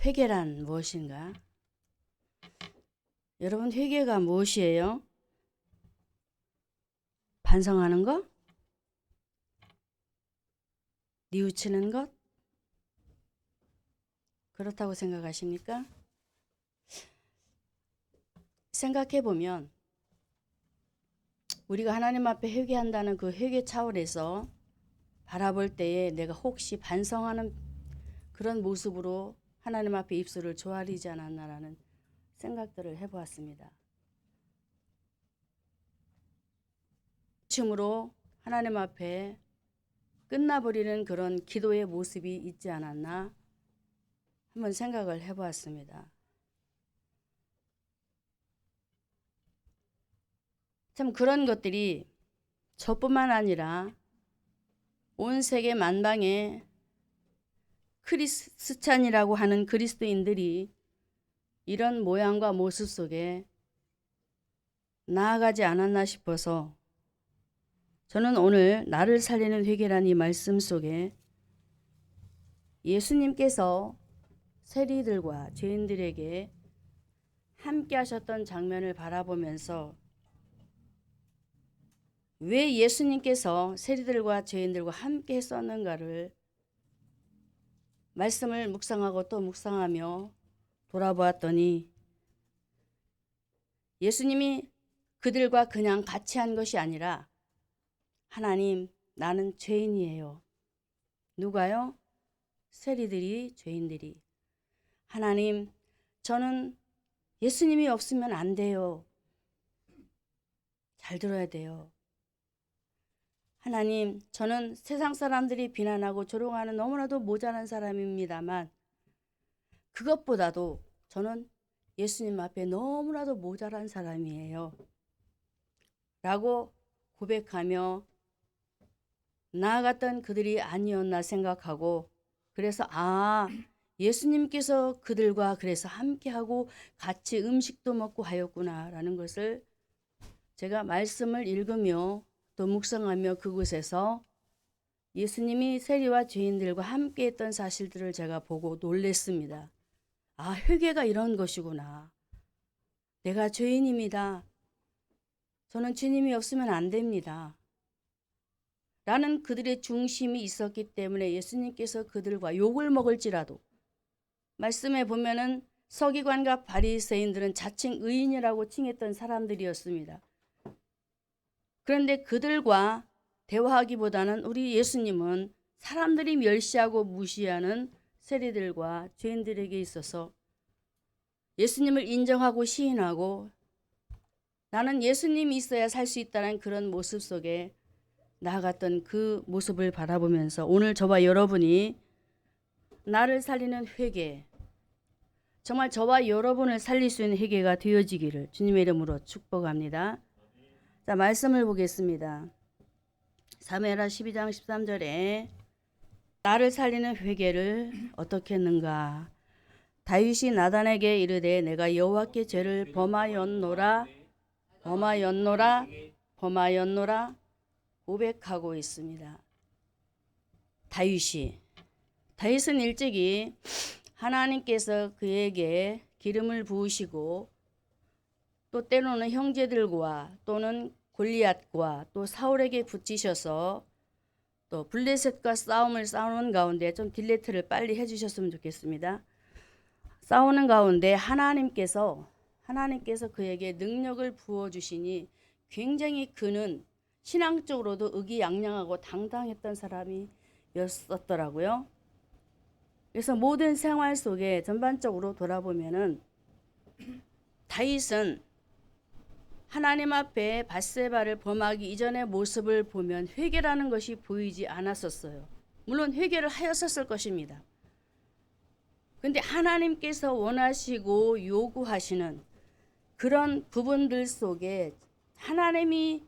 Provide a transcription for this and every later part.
회개란 무엇인가? 여러분, 회개가 무엇이에요? 반성하는 것? 뉘우치는 것? 그렇다고 생각하십니까? 생각해보면 우리가 하나님 앞에 회개한다는 그 회개 차원에서 바라볼 때에 내가 혹시 반성하는 그런 모습으로 하나님 앞에 입술을 조아리지 않았나라는 생각들을 해보았습니다. 춤으로 하나님 앞에 끝나버리는 그런 기도의 모습이 있지 않았나 한번 생각을 해보았습니다. 참 그런 것들이 저뿐만 아니라 온 세계 만방에 크리스찬이라고 하는 그리스도인들이 이런 모양과 모습 속에 나아가지 않았나 싶어서 저는 오늘 나를 살리는 회개란 이 말씀 속에 예수님께서 세리들과 죄인들에게 함께 하셨던 장면을 바라보면서 왜 예수님께서 세리들과 죄인들과 함께 했었는가를 말씀을 묵상하고 또 묵상하며 돌아보았더니 예수님이 그들과 그냥 같이 한 것이 아니라 하나님, 나는 죄인이에요. 누가요? 세리들이, 죄인들이. 하나님, 저는 예수님이 없으면 안 돼요. 잘 들어야 돼요. 하나님, 저는 세상 사람들이 비난하고 조롱하는 너무나도 모자란 사람입니다만 그것보다도 저는 예수님 앞에 너무나도 모자란 사람이에요. 라고 고백하며 나아갔던 그들이 아니었나 생각하고 그래서 예수님께서 그들과 그래서 함께하고 같이 음식도 먹고 하였구나 라는 것을 제가 말씀을 읽으며 또 묵상하며 그곳에서 예수님이 세리와 죄인들과 함께 했던 사실들을 제가 보고 놀랬습니다. 회개가 이런 것이구나. 내가 죄인입니다. 저는 주님이 없으면 안 됩니다. 라는 그들의 중심이 있었기 때문에 예수님께서 그들과 욕을 먹을지라도 말씀에 보면은 서기관과 바리새인들은 자칭 의인이라고 칭했던 사람들이었습니다. 그런데 그들과 대화하기보다는 우리 예수님은 사람들이 멸시하고 무시하는 세리들과 죄인들에게 있어서 예수님을 인정하고 시인하고 나는 예수님이 있어야 살 수 있다는 그런 모습 속에 나아갔던 그 모습을 바라보면서 오늘 저와 여러분이 나를 살리는 회개, 정말 저와 여러분을 살릴 수 있는 회개가 되어지기를 주님의 이름으로 축복합니다. 자, 말씀을 보겠습니다. 사무엘하 12장 13절에 나를 살리는 회개를 어떻게 했는가? 다윗이 나단에게 이르되 내가 여호와께 죄를 범하였노라 고백하고 있습니다. 다윗은 일찍이 하나님께서 그에게 기름을 부으시고 또 때로는 형제들과 또는 골리앗과 또 사울에게 붙이셔서 또 블레셋과 싸우는 가운데 좀 딜레트를 빨리 해주셨으면 좋겠습니다. 싸우는 가운데 하나님께서 그에게 능력을 부어주시니 굉장히 그는 신앙적으로도 의기양양하고 당당했던 사람이었었더라고요. 그래서 모든 생활 속에 전반적으로 돌아보면은 다윗은 하나님 앞에 밧세바를 범하기 이전의 모습을 보면 회개라는 것이 보이지 않았었어요. 물론 회개를 하였었을 것입니다. 그런데 하나님께서 원하시고 요구하시는 그런 부분들 속에 하나님이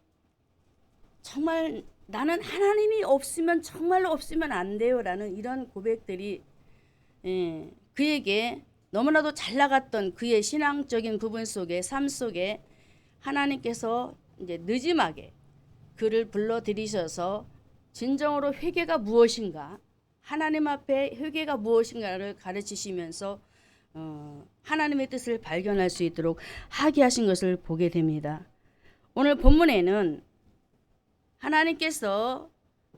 정말 나는 하나님이 없으면 정말로 없으면 안 돼요 라는 이런 고백들이 그에게 너무나도 잘 나갔던 그의 신앙적인 부분 속에 삶 속에 하나님께서 이제 늦지막에 그를 불러들이셔서 진정으로 회개가 무엇인가 하나님 앞에 회개가 무엇인가를 가르치시면서 하나님의 뜻을 발견할 수 있도록 하게 하신 것을 보게 됩니다. 오늘 본문에는 하나님께서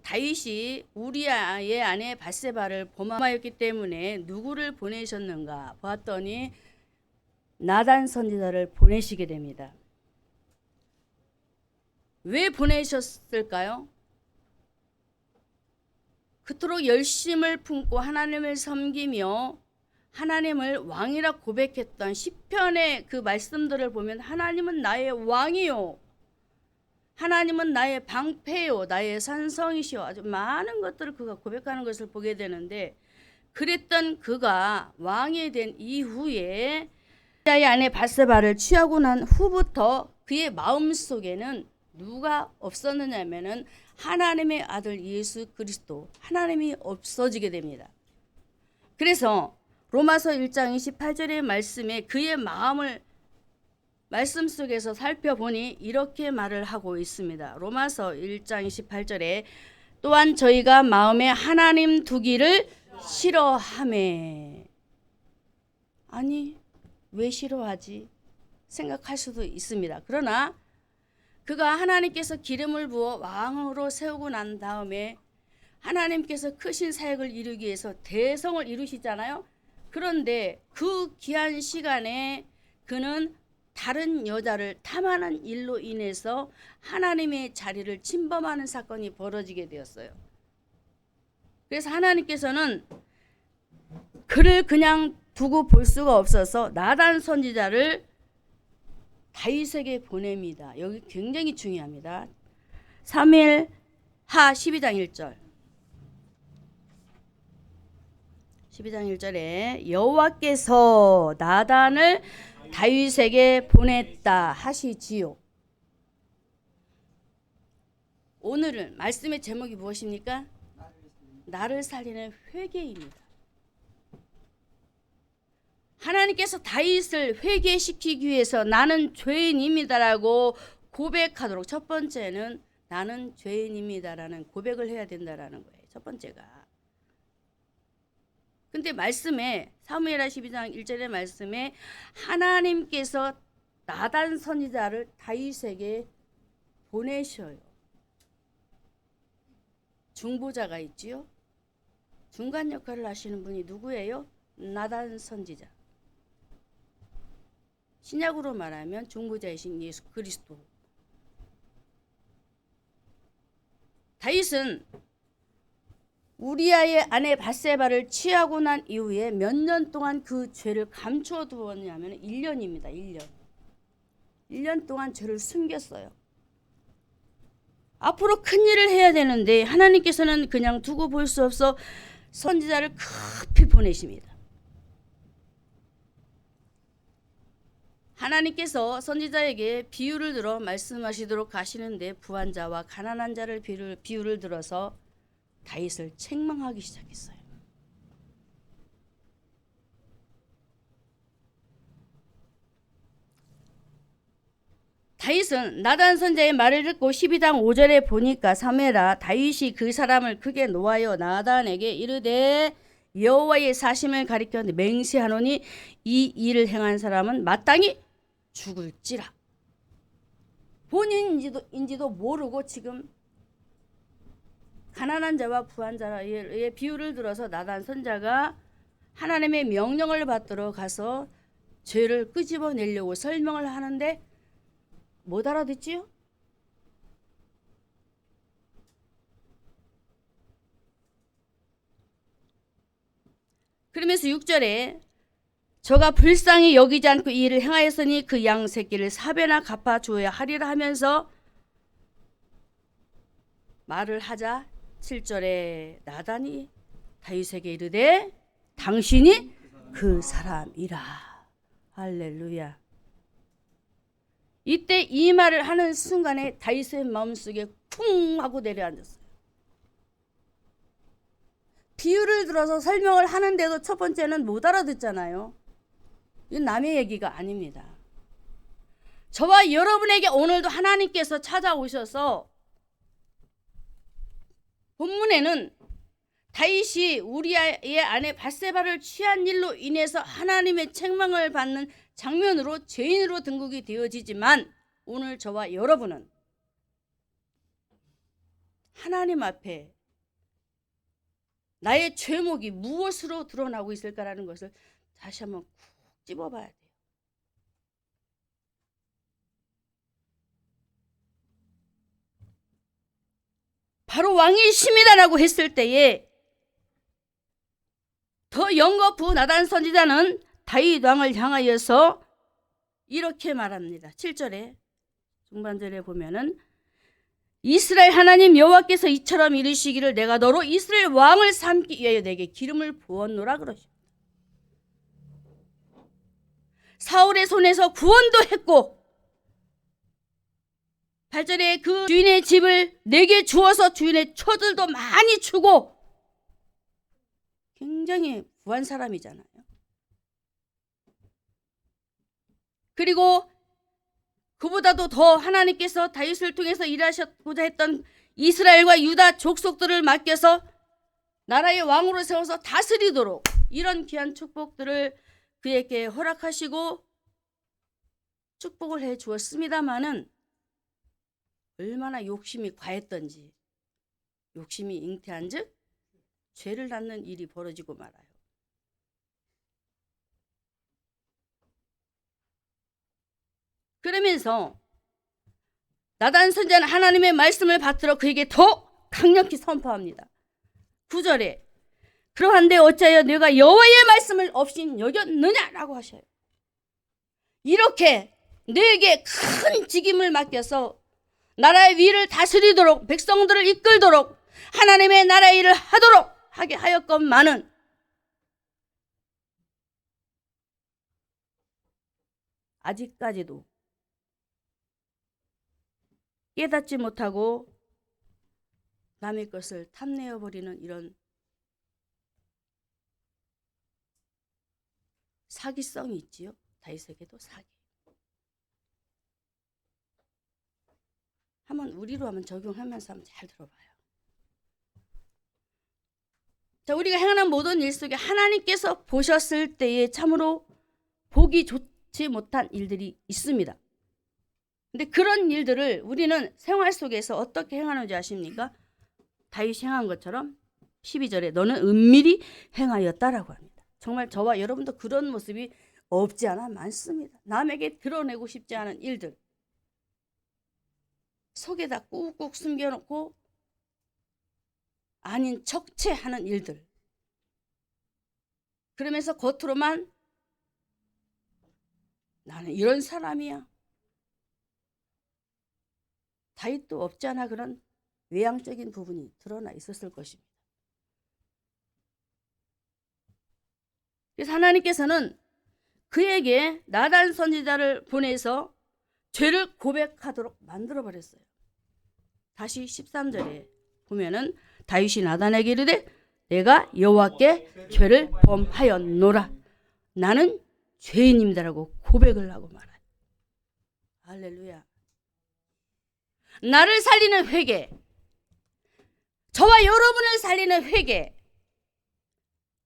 다윗이 우리아의 아내 밧세바를 범하였기 때문에 누구를 보내셨는가 보았더니 나단 선지자를 보내시게 됩니다. 왜 보내셨을까요? 그토록 열심을 품고 하나님을 섬기며 하나님을 왕이라 고백했던 시편의 그 말씀들을 보면 하나님은 나의 왕이요, 하나님은 나의 방패요, 나의 산성이시오, 아주 많은 것들을 그가 고백하는 것을 보게 되는데, 그랬던 그가 왕이 된 이후에 우리아의 아내 밧세바를 취하고 난 후부터 그의 마음속에는 누가 없었느냐면은 하나님의 아들 예수 그리스도, 하나님이 없어지게 됩니다. 그래서 로마서 1장 28절의 말씀에 그의 마음을 말씀 속에서 살펴보니 이렇게 말을 하고 있습니다. 로마서 1장 28절에 또한 저희가 마음에 하나님 두기를 싫어하매. 아니, 왜 싫어하지? 생각할 수도 있습니다. 그러나 그가 하나님께서 기름을 부어 왕으로 세우고 난 다음에 하나님께서 크신 사역을 이루기 위해서 대성을 이루시잖아요. 그런데 그 귀한 시간에 그는 다른 여자를 탐하는 일로 인해서 하나님의 자리를 침범하는 사건이 벌어지게 되었어요. 그래서 하나님께서는 그를 그냥 두고 볼 수가 없어서 나단 선지자를 다윗에게 보냅니다. 여기 굉장히 중요합니다. 사무엘하 12장 1절. 12장 1절에 여호와께서 나단을 다윗에게 보냈다 하시지요. 오늘 말씀의 제목이 무엇입니까? 나를 살리는 회개입니다. 하나님께서 다윗을 회개시키기 위해서 나는 죄인입니다라고 고백하도록, 첫 번째는 나는 죄인입니다라는 고백을 해야 된다라는 거예요. 첫 번째가. 근데 말씀에 사무엘하 12장 1절의 말씀에 하나님께서 나단 선지자를 다윗에게 보내셔요. 중보자가 있지요. 중간 역할을 하시는 분이 누구예요? 나단 선지자. 신약으로 말하면 중보자이신 예수 그리스도. 다윗은 우리아의 아내 밧세바를 취하고 난 이후에 몇 년 동안 그 죄를 감추어 두었냐면 1년입니다. 1년. 1년 동안 죄를 숨겼어요. 앞으로 큰 일을 해야 되는데 하나님께서는 그냥 두고 볼 수 없어 선지자를 급히 보내십니다. 하나님께서 선지자에게 비유를 들어 말씀하시도록 하시는데 부한 자와 가난한 자를 비유를 들어서 다윗을 책망하기 시작했어요. 다윗은 나단 선지자의 말을 듣고 12장 5절에 보니까 사무엘아 다윗이 그 사람을 크게 노하여 나단에게 이르되 여호와의 사심을 가리켜 맹세하노니 이 일을 행한 사람은 마땅히 죽을지라. 본인인지도 모르고 지금 가난한 자와 부한 자의 비유를 들어서 나단 선지자가 하나님의 명령을 받들어 가서 죄를 끄집어내려고 설명을 하는데 못 알아듣지요? 그러면서 6절에 저가 불쌍히 여기지 않고 이 일을 행하였으니 그 양 새끼를 4배나 갚아 주어야 하리라 하면서 말을 하자 7절에 나단이 다윗에게 이르되 당신이 그 사람이라. 할렐루야. 이때 이 말을 하는 순간에 다윗의 마음속에 쿵 하고 내려앉았어요. 비유를 들어서 설명을 하는데도 첫 번째는 못 알아듣잖아요. 이건 남의 얘기가 아닙니다. 저와 여러분에게 오늘도 하나님께서 찾아오셔서 본문에는 다윗이 우리아의 아내 밧세바를 취한 일로 인해서 하나님의 책망을 받는 장면으로 죄인으로 등극이 되어지지만, 오늘 저와 여러분은 하나님 앞에 나의 죄목이 무엇으로 드러나고 있을까라는 것을 다시 한번 쿡 집어봐야 돼요. 바로 왕이 심이다라고 했을 때에 더 영거부 나단 선지자는 다윗 왕을 향하여서 이렇게 말합니다. 7절에 중반절에 보면은 이스라엘 하나님 여호와께서 이처럼 이르시기를 내가 너로 이스라엘 왕을 삼기 위하여 내게 기름을 부었노라 그러십니다. 사울의 손에서 구원도 했고 8절에 그 주인의 집을 내게 주어서 주인의 처들도 많이 주고, 굉장히 부한 사람이잖아요. 그리고 그보다도 더 하나님께서 다윗을 통해서 일하셨고자 했던 이스라엘과 유다 족속들을 맡겨서 나라의 왕으로 세워서 다스리도록 이런 귀한 축복들을 그에게 허락하시고 축복을 해 주었습니다마는 얼마나 욕심이 과했던지, 욕심이 잉태한 즉 죄를 낳는 일이 벌어지고 말아요. 그러면서 나단 선지자는 하나님의 말씀을 받들어 그에게 더 강력히 선포합니다. 9절에 그러한데 어찌하여 내가 여호와의 말씀을 없인 여겼느냐라고 하셔요. 이렇게 내게 큰 직임을 맡겨서 나라의 위를 다스리도록, 백성들을 이끌도록, 하나님의 나라의 일을 하도록 하게 하였건만은 아직까지도 깨닫지 못하고 남의 것을 탐내어버리는 이런 사기성이 있지요. 다윗에게도 사기. 한번 우리로 한번 적용하면서 한번 잘 들어봐요. 자, 우리가 행하는 모든 일 속에 하나님께서 보셨을 때에 참으로 보기 좋지 못한 일들이 있습니다. 근데 그런 일들을 우리는 생활 속에서 어떻게 행하는지 아십니까? 다윗이 행한 것처럼 12절에 너는 은밀히 행하였다라고 합니다. 정말 저와 여러분도 그런 모습이 없지 않아 많습니다. 남에게 드러내고 싶지 않은 일들, 속에다 꾹꾹 숨겨놓고 아닌 척체하는 일들, 그러면서 겉으로만 나는 이런 사람이야. 다윗도 없지 않아 그런 외향적인 부분이 드러나 있었을 것입니다. 그래서 하나님께서는 그에게 나단 선지자를 보내서 죄를 고백하도록 만들어버렸어요. 다시 13절에 보면은 다윗이 나단에게 이르되 내가 여호와께 죄를 범하였노라. 나는 죄인입니다라고 고백을 하고 말아요. 할렐루야. 나를 살리는 회개, 저와 여러분을 살리는 회개.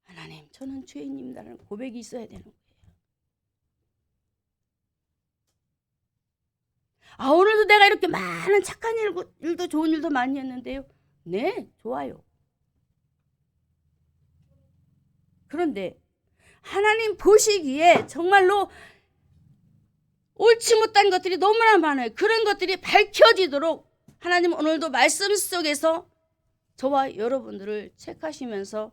하나님, 저는 죄인입니다라는 고백이 있어야 되는 거예요. 아, 오늘도 내가 이렇게 많은 착한 일도 좋은 일도 많이 했는데요. 네, 좋아요. 그런데 하나님 보시기에 정말로 옳지 못한 것들이 너무나 많아요. 그런 것들이 밝혀지도록 하나님 오늘도 말씀 속에서 저와 여러분들을 체크하시면서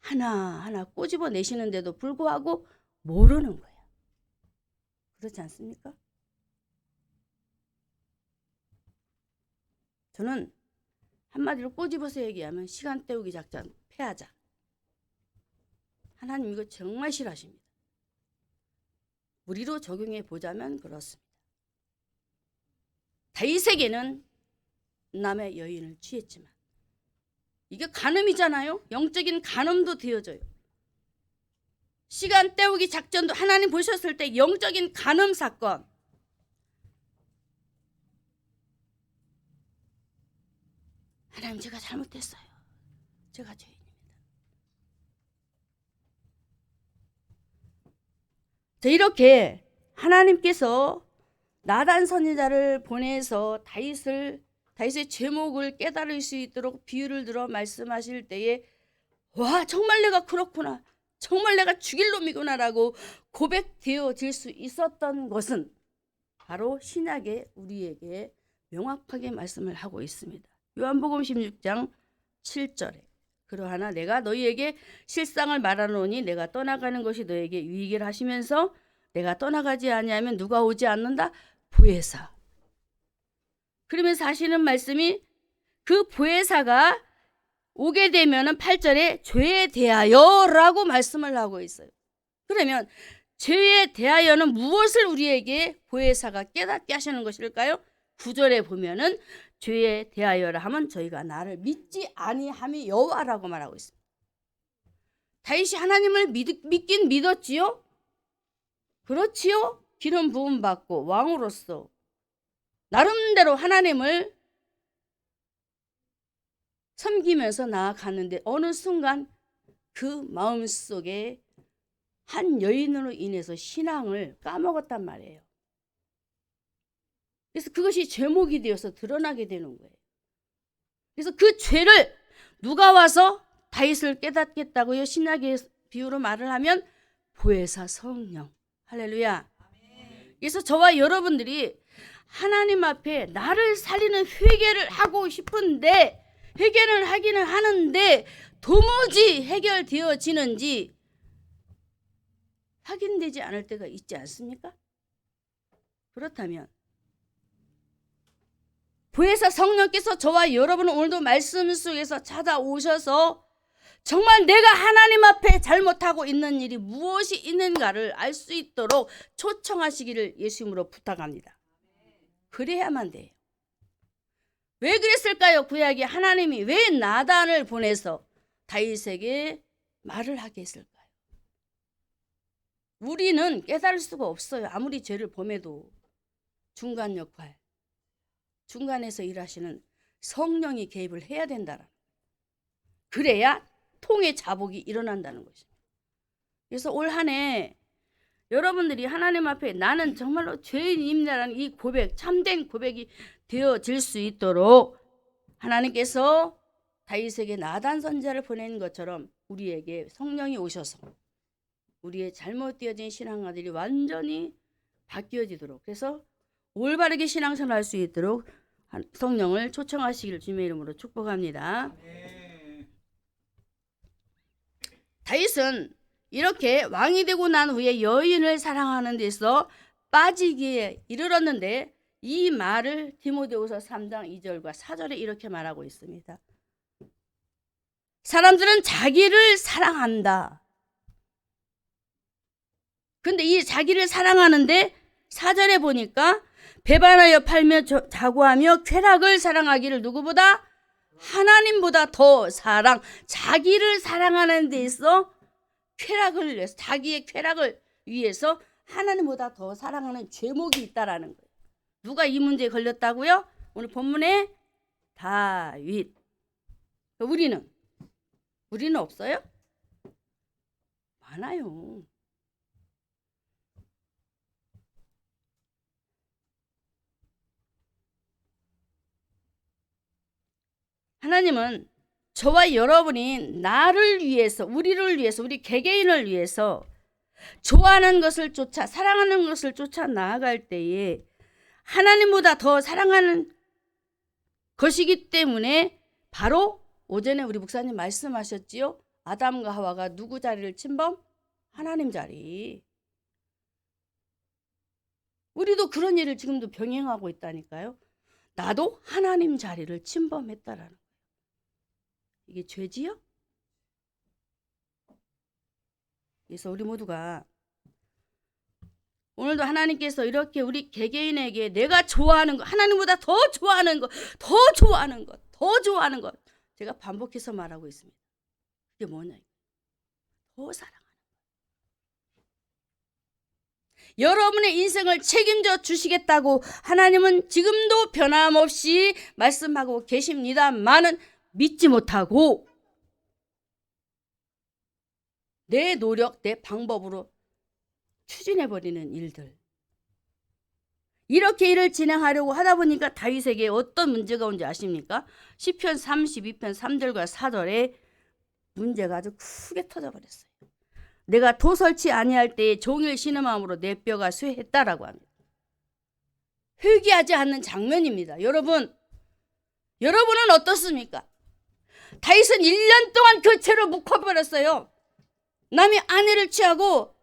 하나하나 꼬집어내시는데도 불구하고 모르는 거예요. 그렇지 않습니까? 저는 한마디로 꼬집어서 얘기하면 시간 때우기 작전, 패하자. 하나님 이거 정말 싫어하십니다. 우리로 적용해 보자면 그렇습니다. 다윗에게는 남의 여인을 취했지만 이게 간음이잖아요. 영적인 간음도 되어져요. 시간 때우기 작전도 하나님 보셨을 때 영적인 간음 사건. 하나님 제가 잘못했어요. 제가 죄인입니다. 자, 이렇게 하나님께서 나단 선지자를 보내서 다윗의 죄목을 깨달을 수 있도록 비유를 들어 말씀하실 때에 와, 정말 내가 그렇구나, 정말 내가 죽일 놈이구나라고 고백되어질 수 있었던 것은 바로 신약에 우리에게 명확하게 말씀을 하고 있습니다. 요한복음 16장 7절에 그러하나 내가 너희에게 실상을 말하노니 내가 떠나가는 것이 너에게 유익이라 하시면서 내가 떠나가지 아니하면 누가 오지 않는다? 보혜사. 그러면서 하시는 말씀이 그 보혜사가 오게 되면은 8절에 죄에 대하여라고 말씀을 하고 있어요. 그러면 죄에 대하여는 무엇을 우리에게 보혜사가 깨닫게 하시는 것일까요? 9절에 보면은 죄에 대하여라 하면 저희가 나를 믿지 아니함이 여호와라고 말하고 있습니다. 다윗이 하나님을 믿긴 믿었지요? 그렇지요? 기름 부음 받고 왕으로서 나름대로 하나님을 섬기면서 나아가는데 어느 순간 그 마음속에 한 여인으로 인해서 신앙을 까먹었단 말이에요. 그래서 그것이 죄목이 되어서 드러나게 되는 거예요. 그래서 그 죄를 누가 와서 다윗을 깨닫겠다고요? 신약의 비유로 말을 하면 보혜사 성령. 할렐루야. 그래서 저와 여러분들이 하나님 앞에 나를 살리는 회개를 하고 싶은데 회개를 하기는 하는데 도무지 해결되어지는지 확인되지 않을 때가 있지 않습니까? 그렇다면 보혜사 성령께서 저와 여러분은 오늘도 말씀 속에서 찾아오셔서 정말 내가 하나님 앞에 잘못하고 있는 일이 무엇이 있는가를 알 수 있도록 초청하시기를 예수님으로 부탁합니다. 그래야만 돼요. 왜 그랬을까요? 구약에 하나님이 왜 나단을 보내서 다윗에게 말을 하게 했을까요? 우리는 깨달을 수가 없어요. 아무리 죄를 범해도 중간 역할, 중간에서 일하시는 성령이 개입을 해야 된다는, 그래야 통의 자복이 일어난다는 것입니다. 그래서 올 한 해 여러분들이 하나님 앞에 나는 정말로 죄인입니다라는 이 고백, 참된 고백이 되어질 수 있도록 하나님께서 다윗에게 나단 선지자를 보낸 것처럼 우리에게 성령이 오셔서 우리의 잘못되어진 신앙아들이 완전히 바뀌어지도록, 그래서 올바르게 신앙생활을 할 수 있도록 성령을 초청하시기를 주님의 이름으로 축복합니다. 다윗은 이렇게 왕이 되고 난 후에 여인을 사랑하는 데서 빠지기에 이르렀는데 이 말을 디모데후서 3장 2절과 4절에 이렇게 말하고 있습니다. 사람들은 자기를 사랑한다. 근데 이 자기를 사랑하는데 4절에 보니까 배반하여 팔며 자고하며 쾌락을 사랑하기를 누구보다? 하나님보다 더 자기를 사랑하는 데 있어 쾌락을 위해서, 자기의 쾌락을 위해서 하나님보다 더 사랑하는 죄목이 있다라는 거예요. 누가 이 문제에 걸렸다고요? 오늘 본문에 다윗. 우리는 없어요? 많아요. 하나님은 저와 여러분이 나를 위해서, 우리를 위해서, 우리 개개인을 위해서 좋아하는 것을 쫓아, 사랑하는 것을 쫓아 나아갈 때에 하나님보다 더 사랑하는 것이기 때문에 바로 오전에 우리 목사님 말씀하셨지요. 아담과 하와가 누구 자리를 침범? 하나님 자리. 우리도 그런 일을 지금도 병행하고 있다니까요. 나도 하나님 자리를 침범했다라는 거예요. 이게 죄지요? 그래서 우리 모두가 오늘도 하나님께서 이렇게 우리 개개인에게 내가 좋아하는 것, 하나님보다 더 좋아하는 것, 더 좋아하는 것, 더 좋아하는 것, 제가 반복해서 말하고 있습니다. 그게 뭐냐? 더 사랑하는 것. 여러분의 인생을 책임져 주시겠다고 하나님은 지금도 변함없이 말씀하고 계십니다만은 믿지 못하고 내 노력, 내 방법으로 추진해버리는 일들. 이렇게 일을 진행하려고 하다 보니까 다윗에게 어떤 문제가 온지 아십니까? 시편 32편 3절과 4절에 문제가 아주 크게 터져버렸어요. 내가 도 설치 아니할 때에 종일 신음함으로 내 뼈가 쇠했다라고 합니다. 회개하지 않는 장면입니다. 여러분은 어떻습니까? 다윗은 1년 동안 그 채로 묵혀버렸어요. 남의 아내를 취하고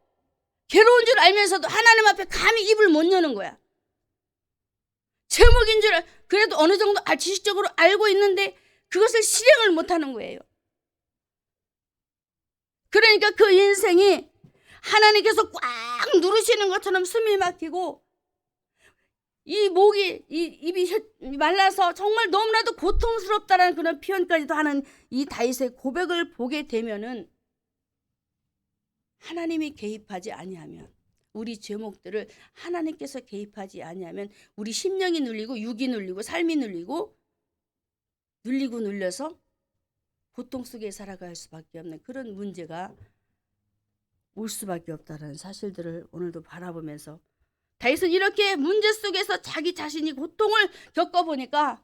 괴로운 줄 알면서도 하나님 앞에 감히 입을 못 여는 거야. 제목인 줄 그래도 어느 정도 지식적으로 알고 있는데 그것을 실행을 못하는 거예요. 그러니까 그 인생이 하나님께서 꽉 누르시는 것처럼 숨이 막히고 이 목이 입이 말라서 정말 너무나도 고통스럽다라는 그런 표현까지도 하는 이 다윗의 고백을 보게 되면은 하나님이 개입하지 아니하면 우리 제목들을 하나님께서 개입하지 아니하면 우리 심령이 눌리고 육이 눌리고 삶이 눌리고 눌려서 고통 속에 살아갈 수밖에 없는 그런 문제가 올 수밖에 없다는 사실들을 오늘도 바라보면서 다윗은 이렇게 문제 속에서 자기 자신이 고통을 겪어보니까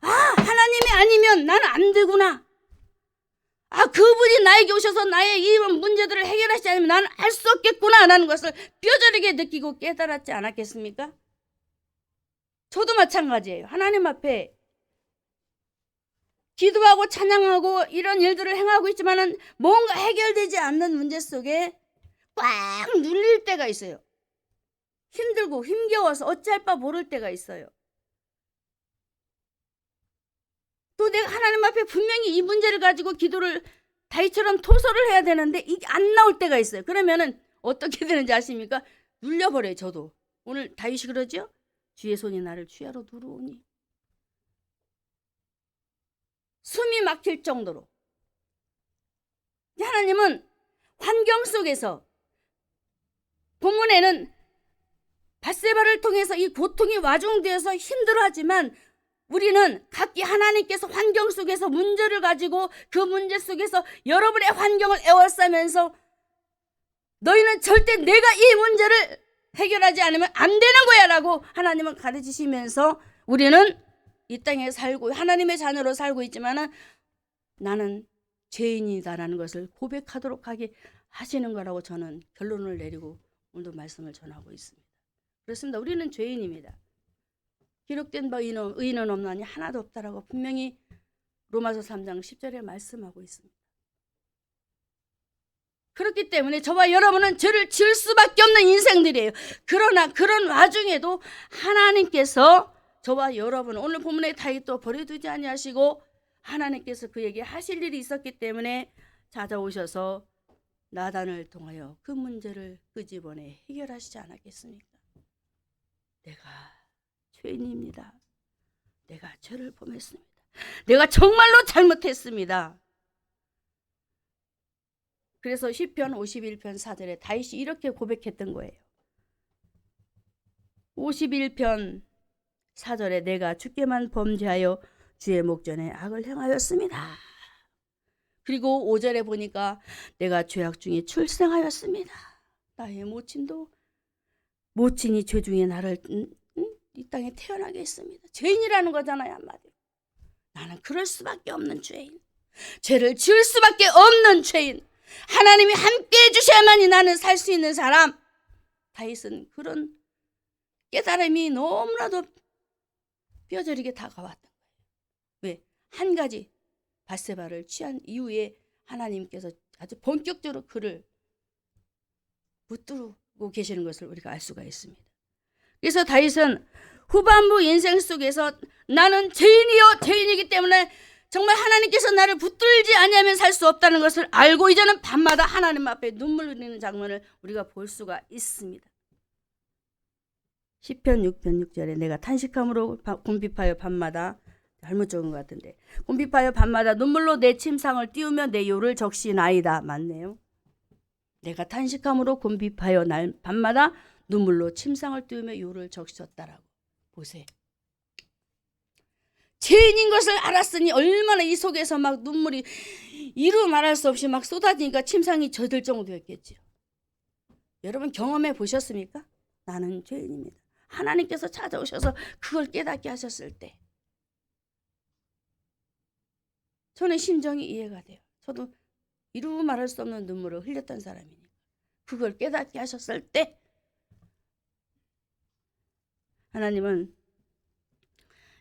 하나님이 아니면 나는 안 되구나. 그분이 나에게 오셔서 나의 이 문제들을 해결하시지 않으면 나는 알 수 없겠구나 라는 것을 뼈저리게 느끼고 깨달았지 않았겠습니까? 저도 마찬가지예요. 하나님 앞에 기도하고 찬양하고 이런 일들을 행하고 있지만은 뭔가 해결되지 않는 문제 속에 꽉 눌릴 때가 있어요. 힘들고 힘겨워서 어찌할 바 모를 때가 있어요. 또 내가 하나님 앞에 분명히 이 문제를 가지고 기도를 다윗처럼 토설을 해야 되는데 이게 안 나올 때가 있어요. 그러면은 어떻게 되는지 아십니까? 눌려버려요. 저도. 오늘 다윗이 그러죠? 주의 손이 나를 취하로 누르오니. 숨이 막힐 정도로. 하나님은 환경 속에서 본문에는 밧세바를 통해서 이 고통이 와중되어서 힘들어하지만 우리는 각기 하나님께서 환경 속에서 문제를 가지고 그 문제 속에서 여러분의 환경을 에워싸면서 너희는 절대 내가 이 문제를 해결하지 않으면 안 되는 거야 라고 하나님은 가르치시면서 우리는 이 땅에 살고 하나님의 자녀로 살고 있지만 나는 죄인이다라는 것을 고백하도록 하게 하시는 거라고 저는 결론을 내리고 오늘도 말씀을 전하고 있습니다. 그렇습니다. 우리는 죄인입니다. 기록된 바 의인은 없나니 하나도 없다라고 분명히 로마서 3장 10절에 말씀하고 있습니다. 그렇기 때문에 저와 여러분은 죄를 지을 수밖에 없는 인생들이에요. 그러나 그런 와중에도 하나님께서 저와 여러분 오늘 본문의 다윗도 버려두지 아니하시고 하나님께서 그에게 하실 일이 있었기 때문에 찾아오셔서 나단을 통하여 그 문제를 끄집어내 해결하시지 않았겠습니까? 내가 죄인입니다. 내가 죄를 범했습니다. 내가 정말로 잘못했습니다. 그래서 시편 51편 4절에 다윗이 이렇게 고백했던 거예요. 51편 4절에 내가 주께만 범죄하여 주의 목전에 악을 행하였습니다. 그리고 5절에 보니까 내가 죄악 중에 출생하였습니다. 나의 모친이 죄 중에 나를 이 땅에 태어나게 했습니다. 죄인이라는 거잖아요, 한마디로. 나는 그럴 수밖에 없는 죄인. 죄를 지을 수밖에 없는 죄인. 하나님이 함께 해주셔야만이 나는 살 수 있는 사람. 다윗은 그런 깨달음이 너무나도 뼈저리게 다가왔던 거예요. 왜? 한 가지 밧세바를 취한 이후에 하나님께서 아주 본격적으로 그를 붙들고 계시는 것을 우리가 알 수가 있습니다. 그래서 다윗은 후반부 인생 속에서 나는 죄인이기 때문에 정말 하나님께서 나를 붙들지 아니하면 살 수 없다는 것을 알고 이제는 밤마다 하나님 앞에 눈물 흘리는 장면을 우리가 볼 수가 있습니다. 시편 6편 6절에 내가 탄식함으로 곰핍하여 밤마다 잘못 적은 것 같은데 곰핍하여 밤마다 눈물로 내 침상을 띄우며 내 요를 적시나이다. 맞네요. 내가 탄식함으로 곰핍하여 밤마다 눈물로 침상을 띄우며 요를 적셨다라고. 보세요. 죄인인 것을 알았으니 얼마나 이 속에서 막 눈물이 이루 말할 수 없이 막 쏟아지니까 침상이 젖을 정도였겠지요. 여러분 경험해 보셨습니까? 나는 죄인입니다. 하나님께서 찾아오셔서 그걸 깨닫게 하셨을 때 저는 심정이 이해가 돼요. 저도 이루 말할 수 없는 눈물을 흘렸던 사람이니까 그걸 깨닫게 하셨을 때 하나님은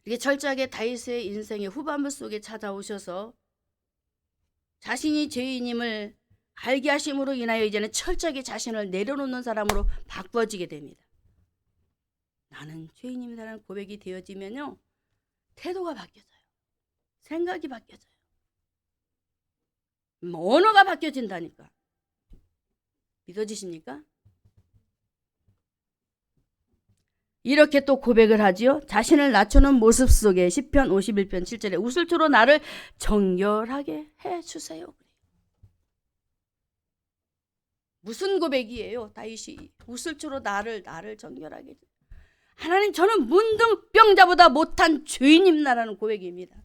이렇게 철저하게 다윗의 인생의 후반부 속에 찾아오셔서 자신이 죄인임을 알게 하심으로 인하여 이제는 철저하게 자신을 내려놓는 사람으로 바꿔지게 됩니다. 나는 죄인입니다라는 고백이 되어지면요, 태도가 바뀌어져요. 생각이 바뀌어져요. 언어가 바뀌어진다니까. 믿어지십니까? 이렇게 또 고백을 하지요. 자신을 낮추는 모습 속에 시편 51편 7절에 우슬초로 나를 정결하게 해주세요. 무슨 고백이에요? 다윗이 우슬초로 나를 정결하게 해주세요. 하나님, 저는 문둥병자보다 못한 죄인입니다라는 고백입니다.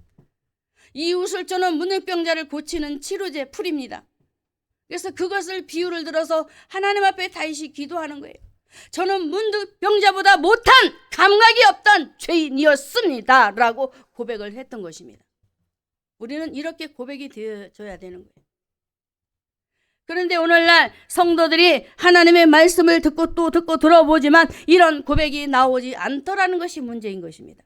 이 우슬초는 문둥병자를 고치는 치료제 풀입니다. 그래서 그것을 비유를 들어서 하나님 앞에 다윗이 기도하는 거예요. 저는 문둥병자보다 못한 감각이 없던 죄인이었습니다 라고 고백을 했던 것입니다. 우리는 이렇게 고백이 되어줘야 되는 거예요. 그런데 오늘날 성도들이 하나님의 말씀을 듣고 또 듣고 들어보지만 이런 고백이 나오지 않더라는 것이 문제인 것입니다.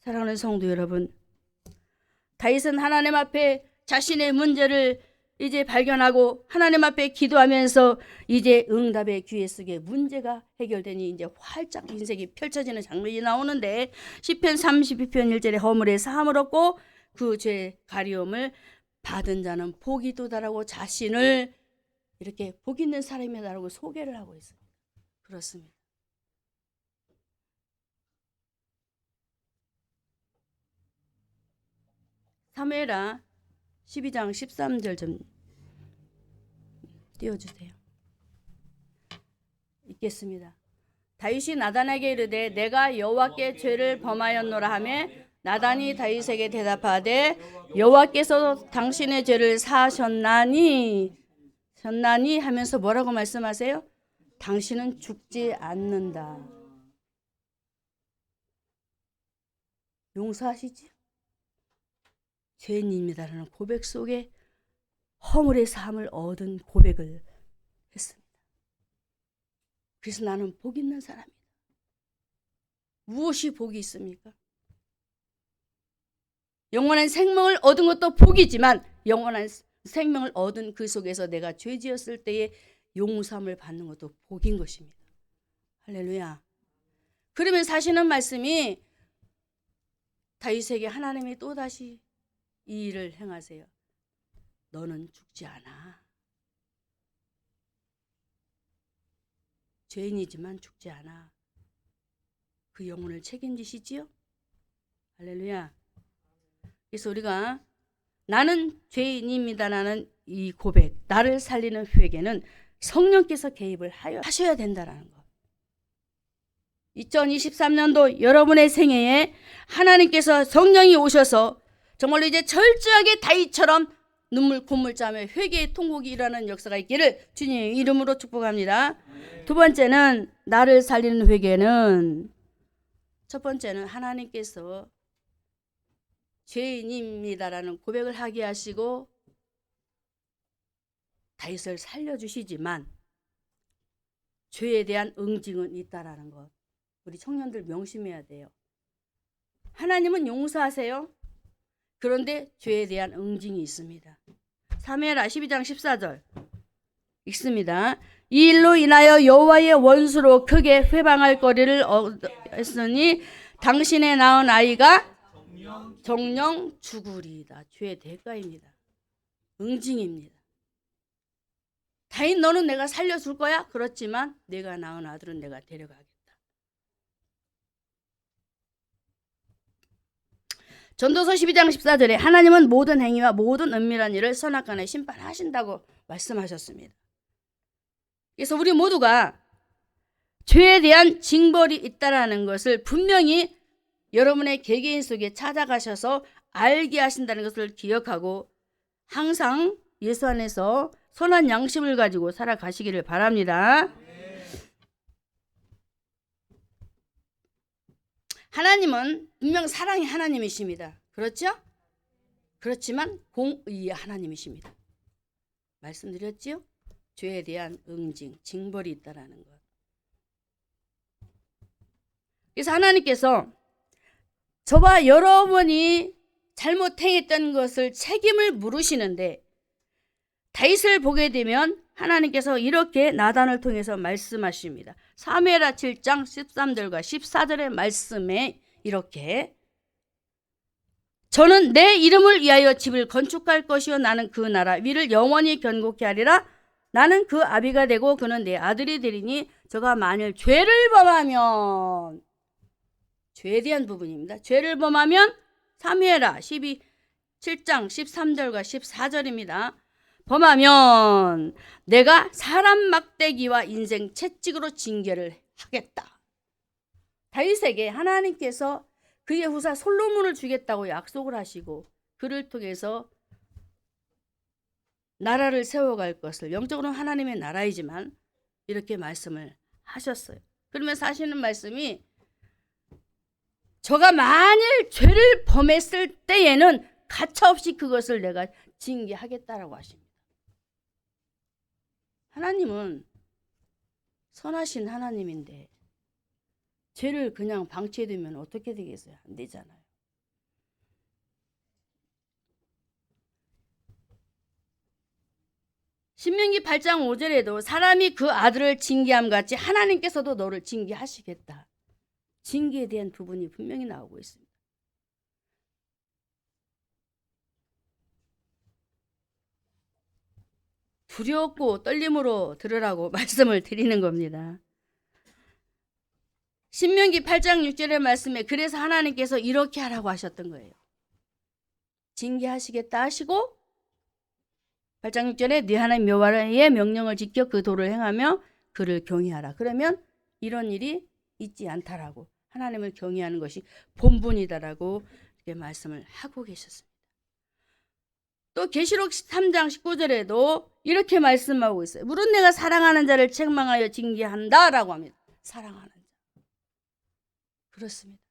사랑하는 성도 여러분, 다윗은 하나님 앞에 자신의 문제를 이제 발견하고 하나님 앞에 기도하면서 이제 응답의 기회 속에 문제가 해결되니 이제 활짝 인생이 펼쳐지는 장면이 나오는데 시편 32편 1절에 허물에 사함을 얻고 그 죄 가리움을 받은 자는 복이 도다라고 자신을 이렇게 복 있는 사람이다라고 소개를 하고 있습니다. 그렇습니다. 사무엘하 12장 13절 좀 띄워주세요. 읽겠습니다. 다윗이 나단에게 이르되 내가 여호와께 죄를 범하였노라 하며 나단이 다윗에게 대답하되 여호와께서 당신의 죄를 사하셨나니 하면서 뭐라고 말씀하세요? 당신은 죽지 않는다. 용서하시지요? 죄인입니다라는 고백 속에 허물의 사함을 얻은 고백을 했습니다. 그래서 나는 복 있는 사람이다. 무엇이 복이 있습니까? 영원한 생명을 얻은 것도 복이지만 영원한 생명을 얻은 그 속에서 내가 죄 지었을 때에 용서함을 받는 것도 복인 것입니다. 할렐루야. 그러면서 하시는 말씀이 다윗에게 하나님이 또다시 이 일을 행하세요. 너는 죽지 않아. 죄인이지만 죽지 않아. 그 영혼을 책임지시지요? 할렐루야. 그래서 우리가 나는 죄인입니다라는 이 고백, 나를 살리는 회개는 성령께서 개입을 하셔야 된다는 것. 2023년도 여러분의 생애에 하나님께서 성령이 오셔서 정말로 이제 철저하게 다윗처럼 눈물 콧물 짜며 회개의 통곡이 일어나는 역사가 있기를 주님의 이름으로 축복합니다. 두 번째는 나를 살리는 회개는 첫 번째는 하나님께서 죄인입니다라는 고백을 하게 하시고 다윗을 살려주시지만 죄에 대한 응징은 있다라는 것. 우리 청년들 명심해야 돼요. 하나님은 용서하세요. 그런데 죄에 대한 응징이 있습니다. 사무엘하 12장 14절 읽습니다. 이 일로 인하여 여호와의 원수로 크게 회방할 거리를 얻었으니 당신의 낳은 아이가 정령 죽으리이다. 죄의 대가입니다. 응징입니다. 다윗, 너는 내가 살려줄 거야? 그렇지만 내가 낳은 아들은 내가 데려가겠다. 전도서 12장 14절에 하나님은 모든 행위와 모든 은밀한 일을 선악간에 심판하신다고 말씀하셨습니다. 그래서 우리 모두가 죄에 대한 징벌이 있다라는 것을 분명히 여러분의 개개인 속에 찾아가셔서 알게 하신다는 것을 기억하고 항상 예수 안에서 선한 양심을 가지고 살아가시기를 바랍니다. 하나님은 분명 사랑의 하나님이십니다. 그렇죠? 그렇지만 공의의 하나님이십니다. 말씀드렸지요? 죄에 대한 응징, 징벌이 있다라는 것. 그래서 하나님께서 저와 여러분이 잘못 행했던 것을 책임을 물으시는데 다윗을 보게 되면 하나님께서 이렇게 나단을 통해서 말씀하십니다. 사무엘하 7장 13절과 14절의 말씀에 이렇게 저는 내 이름을 위하여 집을 건축할 것이요 나는 그 나라 위를 영원히 견고케 하리라. 나는 그 아비가 되고 그는 내 아들이 되리니 저가 만일 죄를 범하면 죄에 대한 부분입니다. 죄를 범하면 사무엘하 7장 13절과 14절입니다. 범하면 내가 사람 막대기와 인생 채찍으로 징계를 하겠다. 다윗에게 하나님께서 그의 후사 솔로몬을 주겠다고 약속을 하시고 그를 통해서 나라를 세워갈 것을 영적으로는 하나님의 나라이지만 이렇게 말씀을 하셨어요. 그러면서 하시는 말씀이 저가 만일 죄를 범했을 때에는 가차없이 그것을 내가 징계하겠다라고 하십니다. 하나님은 선하신 하나님인데 죄를 그냥 방치해두면 어떻게 되겠어요? 안 되잖아요. 신명기 8장 5절에도 사람이 그 아들을 징계함 같이 하나님께서도 너를 징계하시겠다. 징계에 대한 부분이 분명히 나오고 있습니다. 두렵고 떨림으로 들으라고 말씀을 드리는 겁니다. 신명기 8장 6절의 말씀에 그래서 하나님께서 이렇게 하라고 하셨던 거예요. 징계하시겠다 하시고 8장 6절에 네 하나님 여호와의 명령을 지켜 그 도를 행하며 그를 경외하라. 그러면 이런 일이 있지 않다라고 하나님을 경외하는 것이 본분이다라고 이렇게 말씀을 하고 계셨습니다. 또 계시록 3장 19절에도 이렇게 말씀하고 있어요. 물은 내가 사랑하는 자를 책망하여 징계한다라고 합니다. 사랑하는 자. 그렇습니다.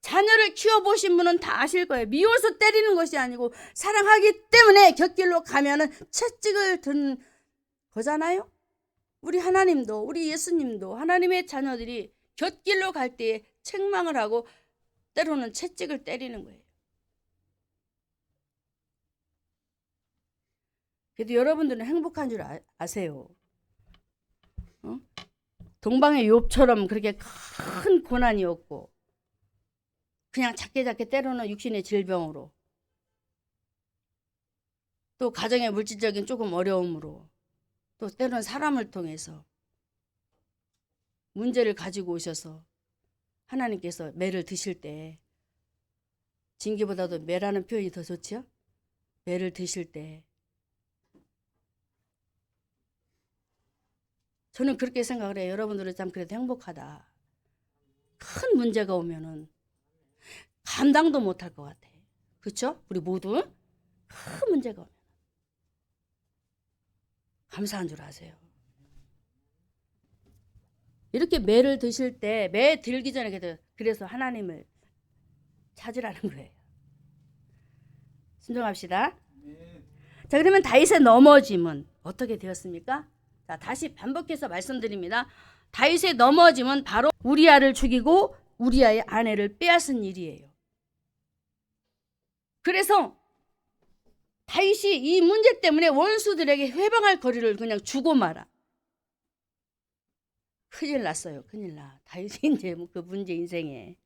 자녀를 키워보신 분은 다 아실 거예요. 미워서 때리는 것이 아니고 사랑하기 때문에 곁길로 가면은 채찍을 든 거잖아요. 우리 하나님도 우리 예수님도 하나님의 자녀들이 곁길로 갈 때에 책망을 하고 때로는 채찍을 때리는 거예요. 그래도 여러분들은 행복한 줄 아세요. 동방의 욥처럼 그렇게 큰 고난이 없고 그냥 작게 때로는 육신의 질병으로 또 가정의 물질적인 조금 어려움으로 또 때로는 사람을 통해서 문제를 가지고 오셔서 하나님께서 매를 드실 때 징계보다도 매라는 표현이 더 좋죠? 매를 드실 때 저는 그렇게 생각을 해요. 여러분들은 참 그래도 행복하다. 큰 문제가 오면은 감당도 못할 것 같아. 그렇죠? 우리 모두 큰 문제가 오면 감사한 줄 아세요. 이렇게 매를 드실 때 매 들기 전에 그래서 하나님을 찾으라는 거예요. 순종합시다. 자, 그러면 다윗의 넘어짐은 어떻게 되었습니까? 자, 다시 반복해서 말씀드립니다. 다윗의 넘어짐은 바로 우리아를 죽이고 우리아의 아내를 빼앗은 일이에요. 그래서 다윗이 이 문제 때문에 원수들에게 회방할 거리를 그냥 주고 말아. 큰일 났어요. 큰일 나. 다윗이 이제 그 문제 인생에.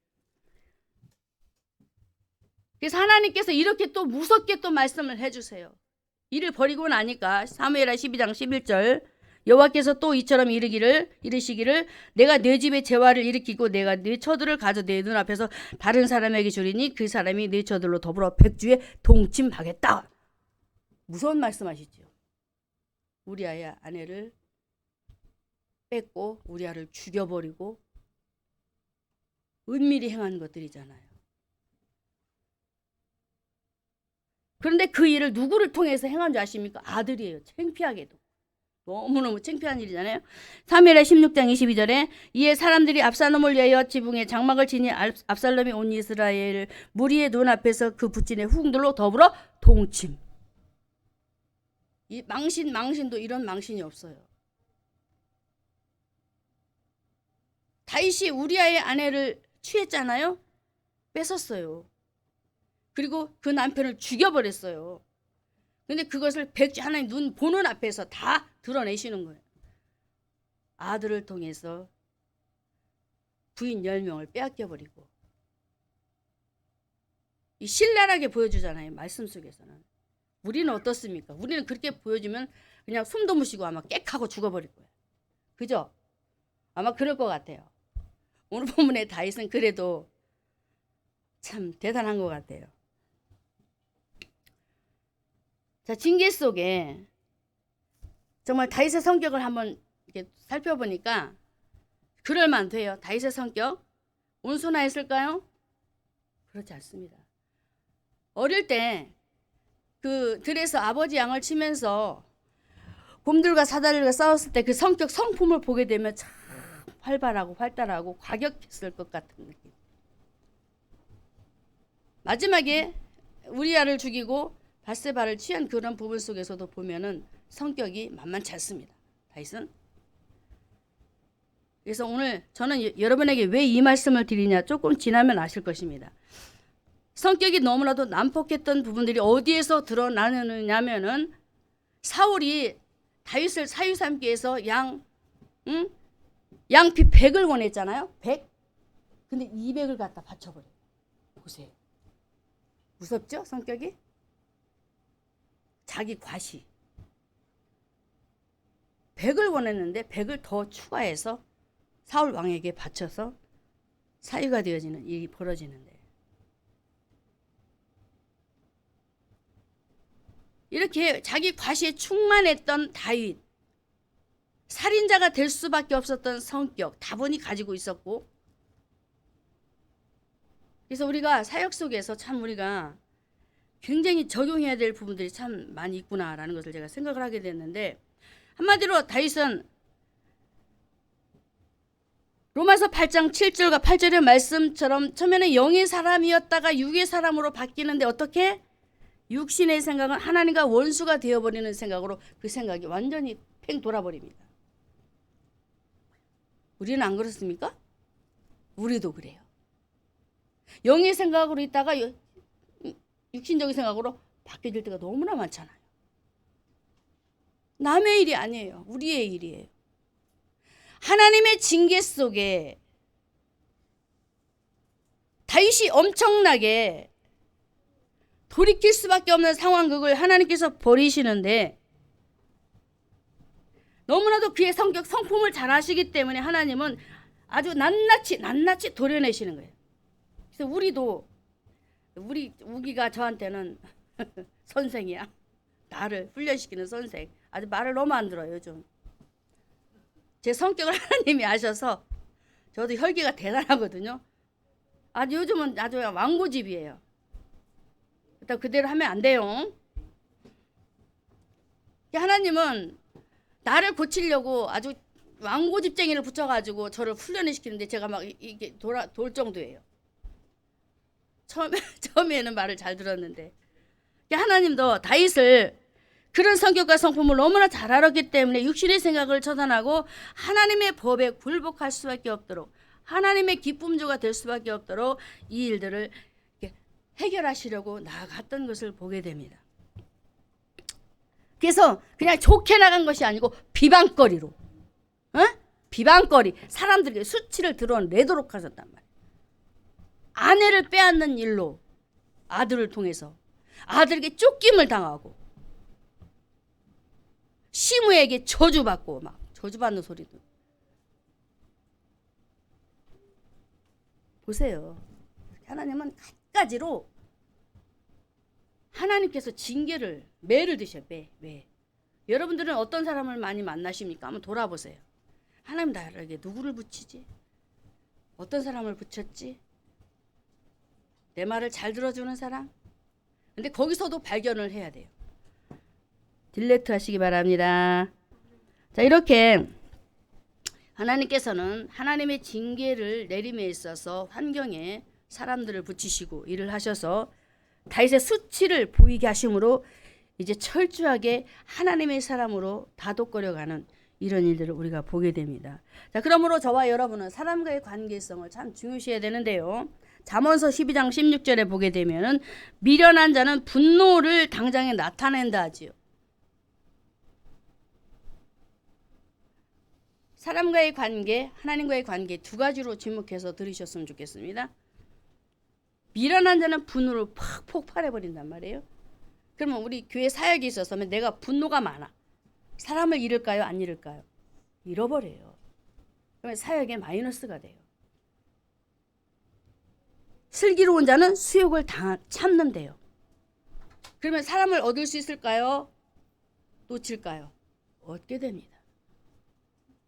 그래서 하나님께서 이렇게 또 무섭게 또 말씀을 해주세요. 이를 버리고 나니까 사무엘하 12장 11절 여호와께서 또 이처럼 이르시기를 내가 네 집에 재화를 일으키고 내가 네 처들을 가져 내 눈앞에서 다른 사람에게 주리니 그 사람이 네 처들로 더불어 백주에 동침하겠다. 무서운 말씀하시죠. 우리아의 아내를 뺏고 우리아를 죽여버리고 은밀히 행한 것들이잖아요. 그런데 그 일을 누구를 통해서 행한 줄 아십니까? 아들이에요. 창피하게도. 너무너무 창피한 일이잖아요. 사무엘하 16장 22절에 이에 사람들이 압살롬을 위하여 지붕에 장막을 치니 압살롬이 온 이스라엘 무리의 눈앞에서 그 붓진의 후궁들로 더불어 동침. 이 망신도 이런 망신이 없어요. 다윗이 우리아의 아내를 취했잖아요. 뺏었어요. 그리고 그 남편을 죽여버렸어요. 근데 그것을 하나님 눈 보는 앞에서 다 드러내시는 거예요. 아들을 통해서 부인 10명을 빼앗겨버리고. 이 신랄하게 보여주잖아요. 말씀 속에서는. 우리는 어떻습니까? 우리는 그렇게 보여주면 그냥 숨도 못 쉬고 아마 깨하고 죽어버릴 거예요. 그죠? 아마 그럴 것 같아요. 오늘 본문의 다윗은 그래도 참 대단한 것 같아요. 자, 징계 속에 정말 다윗의 성격을 한번 이렇게 살펴보니까 그럴만해요. 다윗의 성격 온순하였을까요? 그렇지 않습니다. 어릴 때 그 들에서 아버지 양을 치면서 곰들과 사다리가 싸웠을 때 그 성격 성품을 보게 되면 참 활발하고 활달하고 과격했을 것 같은 느낌. 마지막에 우리아를 죽이고 밧세바를 취한 그런 부분 속에서도 보면은 성격이 만만치 않습니다. 다윗은. 그래서 오늘 저는 여러분에게 왜 이 말씀을 드리냐 조금 지나면 아실 것입니다. 성격이 너무나도 난폭했던 부분들이 어디에서 드러나느냐면은 사울이 다윗을 사유 삼기 위해서 양피 100을 원했잖아요. 100. 근데 200을 갖다 바쳐버려요. 보세요. 무섭죠? 성격이? 자기 과시. 100을 원했는데 100을 더 추가해서 사울 왕에게 바쳐서 사유가 되어지는 일이 벌어지는데, 이렇게 자기 과시에 충만했던 다윗, 살인자가 될 수밖에 없었던 성격 다분히 가지고 있었고, 그래서 우리가 사역 속에서 참 우리가 굉장히 적용해야 될 부분들이 참 많이 있구나라는 것을 제가 생각을 하게 됐는데, 한마디로 다윗은 로마서 8장 7절과 8절의 말씀처럼 처음에는 영의 사람이었다가 육의 사람으로 바뀌는데 어떻게? 육신의 생각은 하나님과 원수가 되어버리는 생각으로 그 생각이 완전히 팽 돌아버립니다. 우리는 안 그렇습니까? 우리도 그래요. 영의 생각으로 있다가 육신적인 생각으로 바뀌어질 때가 너무나 많잖아요. 남의 일이 아니에요. 우리의 일이에요. 하나님의 징계 속에 다윗이 엄청나게 돌이킬 수밖에 없는 상황극을 하나님께서 벌이시는데, 너무나도 그의 성격 성품을 잘 아시기 때문에 하나님은 아주 낱낱이 도려내시는 거예요. 그래서 우리 우기가 저한테는 선생이야. 나를 훈련시키는 선생. 아주 말을 너무 안 들어요, 요즘. 제 성격을 하나님이 아셔서 저도 혈기가 대단하거든요. 아주 요즘은 아주 왕고집이에요. 일단 그대로 하면 안 돼요. 하나님은 나를 고치려고 아주 왕고집쟁이를 붙여가지고 저를 훈련을 시키는데 제가 막 이게 돌 정도예요. 처음에는 말을 잘 들었는데, 하나님도 다윗을 그런 성격과 성품을 너무나 잘 알았기 때문에 육신의 생각을 처단하고 하나님의 법에 굴복할 수밖에 없도록, 하나님의 기쁨조가 될 수밖에 없도록 이 일들을 해결하시려고 나아갔던 것을 보게 됩니다. 그래서 그냥 좋게 나간 것이 아니고 비방거리로, 비방거리, 사람들에게 수치를 드러내도록 하셨단 말이에요. 아내를 빼앗는 일로 아들을 통해서 아들에게 쫓김을 당하고 시므에게 저주받고, 막 저주받는 소리도. 보세요. 하나님은 갖가지로 하나님께서 징계를 매를 드셔요. 매. 여러분들은 어떤 사람을 많이 만나십니까? 한번 돌아보세요. 하나님 나에게 누구를 붙이지? 어떤 사람을 붙였지? 내 말을 잘 들어주는 사람? 근데 거기서도 발견을 해야 돼요. 딜레트 하시기 바랍니다. 자, 이렇게 하나님께서는 하나님의 징계를 내림에 있어서 환경에 사람들을 붙이시고 일을 하셔서 다윗의 수치를 보이게 하심으로 이제 철저하게 하나님의 사람으로 다독거려가는 이런 일들을 우리가 보게 됩니다. 자, 그러므로 저와 여러분은 사람과의 관계성을 참 중요시해야 되는데요. 잠언서 12장 16절에 보게 되면은 미련한 자는 분노를 당장에 나타낸다 하지요. 사람과의 관계, 하나님과의 관계 두 가지로 주목해서 들으셨으면 좋겠습니다. 미련한 자는 분노를 팍 폭발해버린단 말이에요. 그러면 우리 교회 사역에 있어서는 내가 분노가 많아. 사람을 잃을까요? 안 잃을까요? 잃어버려요. 그러면 사역에 마이너스가 돼요. 슬기로운 자는 수욕을 참는데요. 그러면 사람을 얻을 수 있을까요? 놓칠까요? 얻게 됩니다.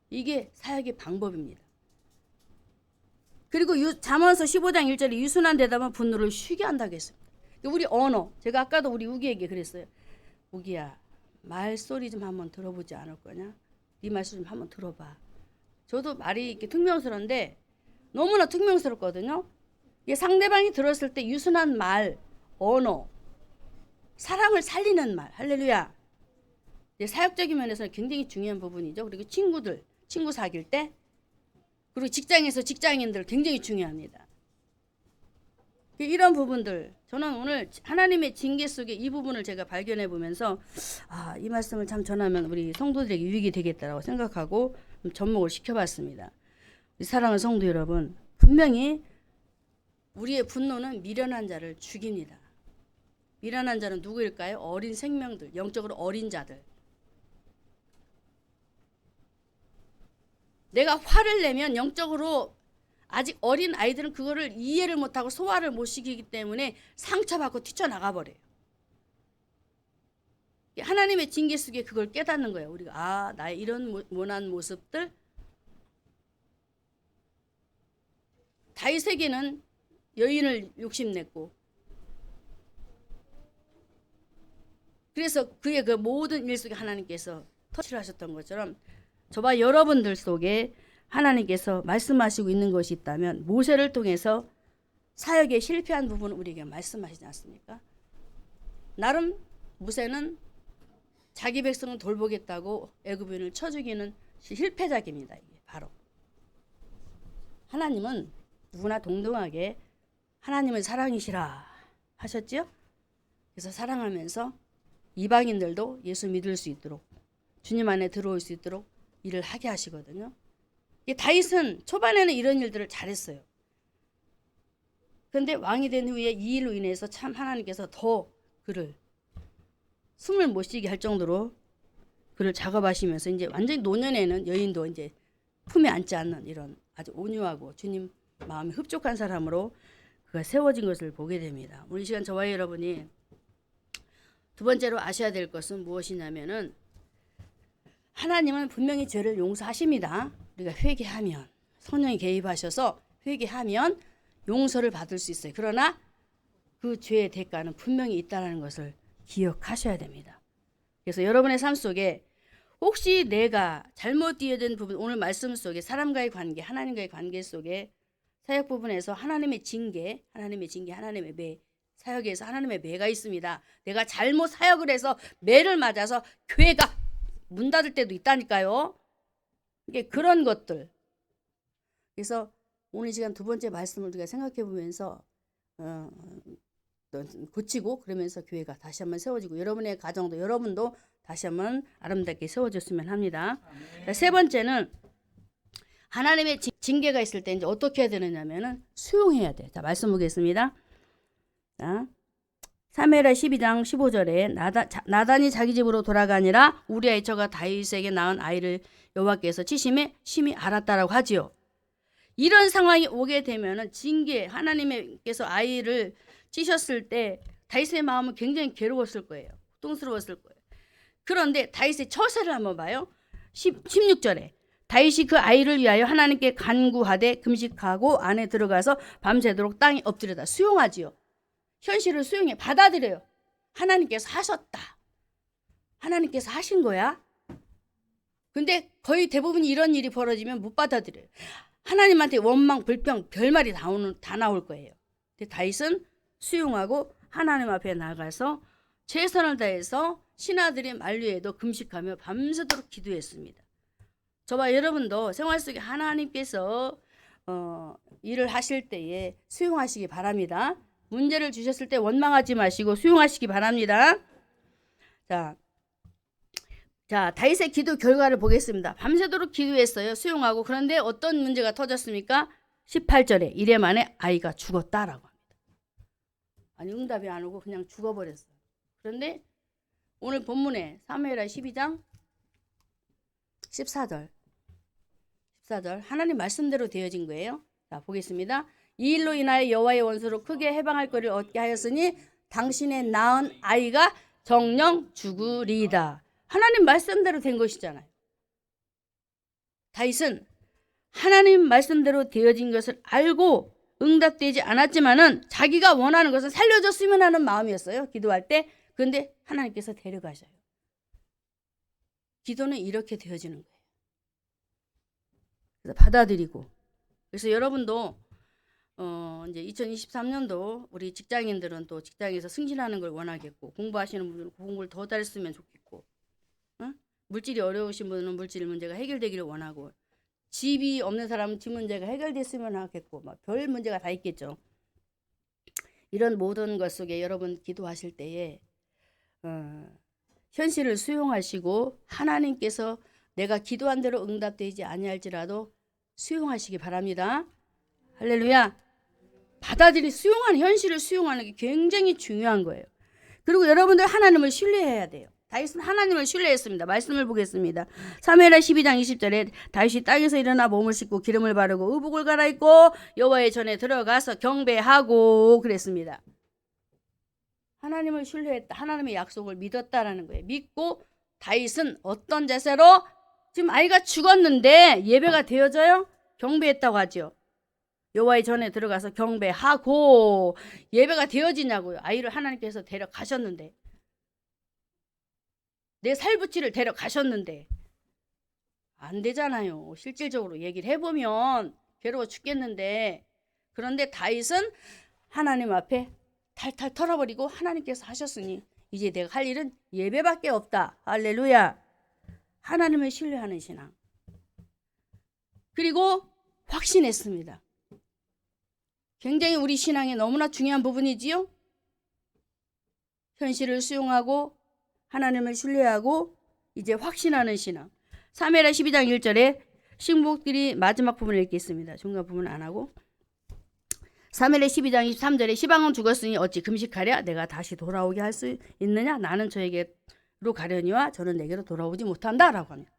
이게 사역의 방법입니다. 그리고 잠언서 15장 1절에 유순한 대답은 분노를 쉬게 한다고 했습니다. 우리 언어, 제가 아까도 우리 우기에게 그랬어요. 우기야, 말소리 좀 한번 들어보지 않을 거냐? 네 말소리 좀 한번 들어봐. 저도 말이 이렇게 퉁명스러운데 너무나 퉁명스럽거든요. 이게 상대방이 들었을 때 유순한 말, 언어, 사랑을 살리는 말, 할렐루야. 사역적인 면에서는 굉장히 중요한 부분이죠. 그리고 친구 사귈 때, 그리고 직장에서 직장인들 굉장히 중요합니다. 이런 부분들, 저는 오늘 하나님의 징계 속에 이 부분을 제가 발견해 보면서 이 말씀을 참 전하면 우리 성도들에게 유익이 되겠다라고 생각하고 접목을 시켜봤습니다. 사랑하는 성도 여러분, 분명히 우리의 분노는 미련한 자를 죽입니다. 미련한 자는 누구일까요? 어린 생명들, 영적으로 어린 자들. 내가 화를 내면 영적으로 아직 어린 아이들은 그거를 이해를 못하고 소화를 못 시키기 때문에 상처받고 뛰쳐나가 버려요. 하나님의 징계 속에 그걸 깨닫는 거예요. 우리가 나의 이런 모난 모습들. 다윗에게는 여인을 욕심냈고 그래서 그의 그 모든 일 속에 하나님께서 터치를 하셨던 것처럼 저와 여러분들 속에 하나님께서 말씀하시고 있는 것이 있다면 모세를 통해서 사역에 실패한 부분을 우리에게 말씀하시지 않습니까? 나름 모세는 자기 백성을 돌보겠다고 애굽인을 쳐 죽이는 실패작입니다. 이게 바로 하나님은 누구나 동등하게 하나님은 사랑이시라 하셨죠? 그래서 사랑하면서 이방인들도 예수 믿을 수 있도록 주님 안에 들어올 수 있도록 일을 하게 하시거든요. 다윗은 초반에는 이런 일들을 잘했어요. 그런데 왕이 된 후에 이 일로 인해서 참 하나님께서 더 그를 숨을 못 쉬게 할 정도로 그를 작업하시면서 이제 완전히 노년에는 여인도 이제 품에 안지 않는 이런 아주 온유하고 주님 마음이 흡족한 사람으로 그가 세워진 것을 보게 됩니다. 오늘 이 시간 저와 여러분이 두 번째로 아셔야 될 것은 무엇이냐면은 하나님은 분명히 죄를 용서하십니다. 우리가 회개하면 성령이 개입하셔서 회개하면 용서를 받을 수 있어요. 그러나 그 죄의 대가는 분명히 있다는 것을 기억하셔야 됩니다. 그래서 여러분의 삶 속에 혹시 내가 잘못 이해된 부분, 오늘 말씀 속에 사람과의 관계, 하나님과의 관계 속에 사역 부분에서 하나님의 징계, 하나님의 매, 사역에서 하나님의 매가 있습니다. 내가 잘못 사역을 해서 매를 맞아서 교회가 문 닫을 때도 있다니까요. 이게 그런 것들. 그래서 오늘 시간 두 번째 말씀을 우리가 생각해 보면서 고치고 그러면서 교회가 다시 한번 세워지고 여러분의 가정도 여러분도 다시 한번 아름답게 세워졌으면 합니다. 세 번째는 하나님의 징계가 있을 때 이제 어떻게 해야 되느냐면은 수용해야 돼. 자, 말씀 보겠습니다. 자, 사무엘하 12장 15절에 나단이 자기 집으로 돌아가니라 우리아의 처가 다윗에게 낳은 아이를 여호와께서 치심에 심히 알았다라고 하지요. 이런 상황이 오게 되면은 징계, 하나님께서 아이를 찌셨을 때 다윗의 마음은 굉장히 괴로웠을 거예요. 고통스러웠을 거예요. 그런데 다윗의 처세를 한번 봐요. 16절에 다윗이 그 아이를 위하여 하나님께 간구하되 금식하고 안에 들어가서 밤새도록 땅에 엎드려다 수용하지요. 현실을 수용해 받아들여요. 하나님께서 하셨다. 하나님께서 하신 거야. 근데 거의 대부분 이런 일이 벌어지면 못 받아들여요. 하나님한테 원망, 불평, 별말이 다 나올 거예요. 근데 다윗은 수용하고 하나님 앞에 나가서 최선을 다해서 신하들이 만류해도 금식하며 밤새도록 기도했습니다. 저와 여러분도 생활 속에 하나님께서 일을 하실 때에 수용하시기 바랍니다. 문제를 주셨을 때 원망하지 마시고 수용하시기 바랍니다. 자, 다윗의 기도 결과를 보겠습니다. 밤새도록 기도했어요. 수용하고. 그런데 어떤 문제가 터졌습니까? 18절에 이래 만에 아이가 죽었다라고 합니다. 아니 응답이 안 오고 그냥 죽어버렸어요. 그런데 오늘 본문에 사무엘하 12장 14절 하나님 말씀대로 되어진 거예요. 자, 보겠습니다. 이 일로 인하여 여호와의 원수로 크게 해방할 거를 얻게 하였으니 당신의 낳은 아이가 정령 죽으리이다. 하나님 말씀대로 된 것이잖아요. 다윗은 하나님 말씀대로 되어진 것을 알고 응답되지 않았지만은 자기가 원하는 것은 살려줬으면 하는 마음이었어요. 기도할 때. 그런데 하나님께서 데려가셔요. 기도는 이렇게 되어지는 거예요. 그래서 받아들이고. 그래서 여러분도 이제 2023년도 우리 직장인들은 또 직장에서 승진하는 걸 원하겠고, 공부하시는 분들은 공부를 더 잘했으면 좋겠고, 물질이 어려우신 분은 물질 문제가 해결되기를 원하고, 집이 없는 사람은 집 문제가 해결됐으면 하겠고, 막 별 문제가 다 있겠죠. 이런 모든 것 속에 여러분 기도하실 때에 현실을 수용하시고 하나님께서 내가 기도한 대로 응답되지 아니할지라도 수용하시기 바랍니다. 할렐루야. 수용하는 현실을 수용하는 게 굉장히 중요한 거예요. 그리고 여러분들 하나님을 신뢰해야 돼요. 다윗은 하나님을 신뢰했습니다. 말씀을 보겠습니다. 사무엘하 12장 20절에 다윗이 땅에서 일어나 몸을 씻고 기름을 바르고 의복을 갈아입고 여호와의 전에 들어가서 경배하고 그랬습니다. 하나님을 신뢰했다. 하나님의 약속을 믿었다라는 거예요. 믿고 다윗은 어떤 자세로 지금 아이가 죽었는데 예배가 되어져요? 경배했다고 하죠. 여호와의 전에 들어가서 경배하고 예배가 되어지냐고요. 아이를 하나님께서 데려가셨는데 내 살부치를 데려가셨는데 안 되잖아요. 실질적으로 얘기를 해보면 괴로워 죽겠는데 그런데 다윗은 하나님 앞에 탈탈 털어버리고 하나님께서 하셨으니 이제 내가 할 일은 예배밖에 없다. 할렐루야. 하나님을 신뢰하는 신앙. 그리고 확신했습니다. 굉장히 우리 신앙에 너무나 중요한 부분이지요. 현실을 수용하고 하나님을 신뢰하고 이제 확신하는 신앙. 사무엘하 12장 1절에 신복들이 마지막 부분을 읽겠습니다. 중간 부분 안 하고. 사무엘하 12장 23절에 시방은 죽었으니 어찌 금식하랴? 내가 다시 돌아오게 할 수 있느냐? 나는 저에게로 가려니와 저는 내게로 돌아오지 못한다 라고 합니다.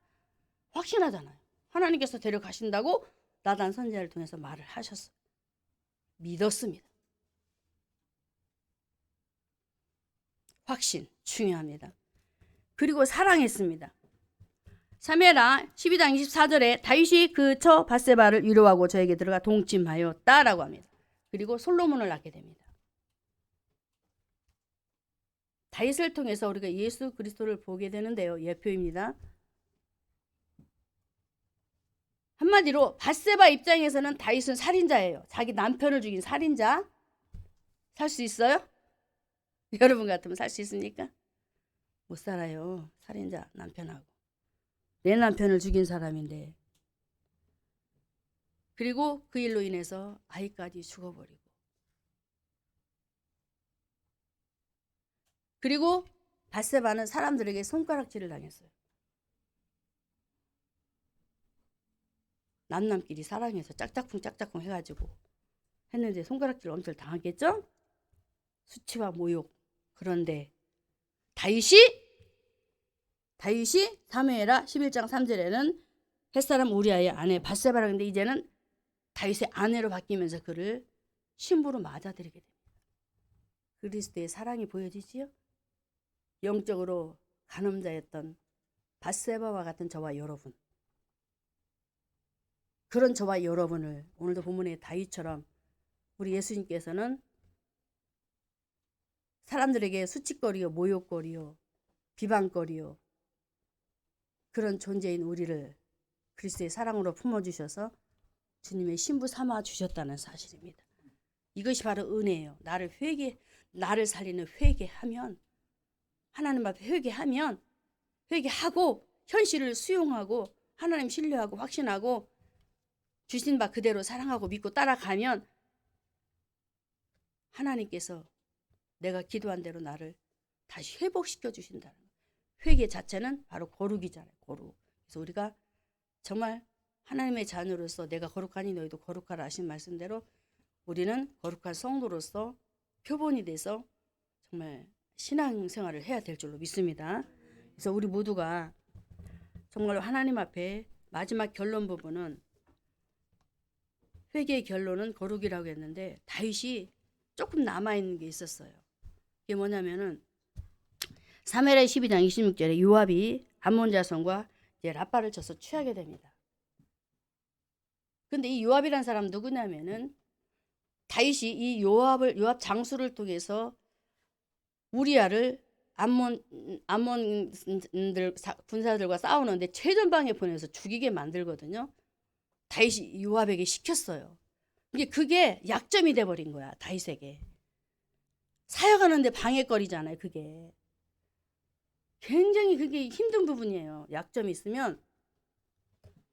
확신하잖아요. 하나님께서 데려가신다고 나단 선지자를 통해서 말을 하셨어요. 믿었습니다. 확신 중요합니다. 그리고 사랑했습니다. 사무엘하 12장 24절에 다윗이 그 처 밧세바를 위로하고 저에게 들어가 동침하였다라고 합니다. 그리고 솔로몬을 낳게 됩니다. 다윗을 통해서 우리가 예수 그리스도를 보게 되는데요. 예표입니다. 한마디로 밧세바 입장에서는 다윗은 살인자예요. 자기 남편을 죽인 살인자. 살 수 있어요? 여러분 같으면 살 수 있습니까? 못 살아요. 살인자 남편하고. 내 남편을 죽인 사람인데. 그리고 그 일로 인해서 아이까지 죽어버리고. 그리고 밧세바는 사람들에게 손가락질을 당했어요. 남남끼리 사랑해서 짝짝쿵 해가지고 했는데 손가락질 엄청 당했겠죠? 수치와 모욕. 그런데 다윗이 사무엘하 11장 3절에는 햇사람 우리아의 아내 밧세바라 근데 이제는 다윗의 아내로 바뀌면서 그를 신부로 맞아들이게 됩니다. 그리스도의 사랑이 보여지지요? 영적으로 간음자였던 밧세바와 같은 저와 여러분. 그런 저와 여러분을 오늘도 본문의 다윗처럼 우리 예수님께서는 사람들에게 수치거리요 모욕거리요 비방거리요 그런 존재인 우리를 그리스도의 사랑으로 품어주셔서 주님의 신부 삼아 주셨다는 사실입니다. 이것이 바로 은혜예요. 나를 살리는 회개하면, 하나님 앞에 회개하면, 회개하고 현실을 수용하고 하나님 신뢰하고 확신하고 주신 바 그대로 사랑하고 믿고 따라가면 하나님께서 내가 기도한 대로 나를 다시 회복시켜 주신다는 거예요. 회개 자체는 바로 거룩이잖아요. 거룩. 그래서 우리가 정말 하나님의 자녀로서 내가 거룩하니 너희도 거룩하라 하신 말씀대로 우리는 거룩한 성도로서 표본이 돼서 정말 신앙생활을 해야 될 줄로 믿습니다. 그래서 우리 모두가 정말 하나님 앞에 마지막 결론 부분은 회개의 결론은 거룩이라고 했는데 다윗이 조금 남아있는 게 있었어요. 이게 뭐냐면은 사무엘하 12장 26절에 요압이 암몬 자손과 이제 라빠를 쳐서 취하게 됩니다. 근데 이 요압이란 사람 누구냐면은 다윗이 이 요압 장수를 통해서 우리아를 암몬들 군사들과 싸우는데 최전방에 보내서 죽이게 만들거든요. 다윗이 요압에게 시켰어요. 그게 약점이 돼버린 거야. 다윗에게. 사역하는데 방해거리잖아요. 그게. 굉장히 그게 힘든 부분이에요. 약점이 있으면.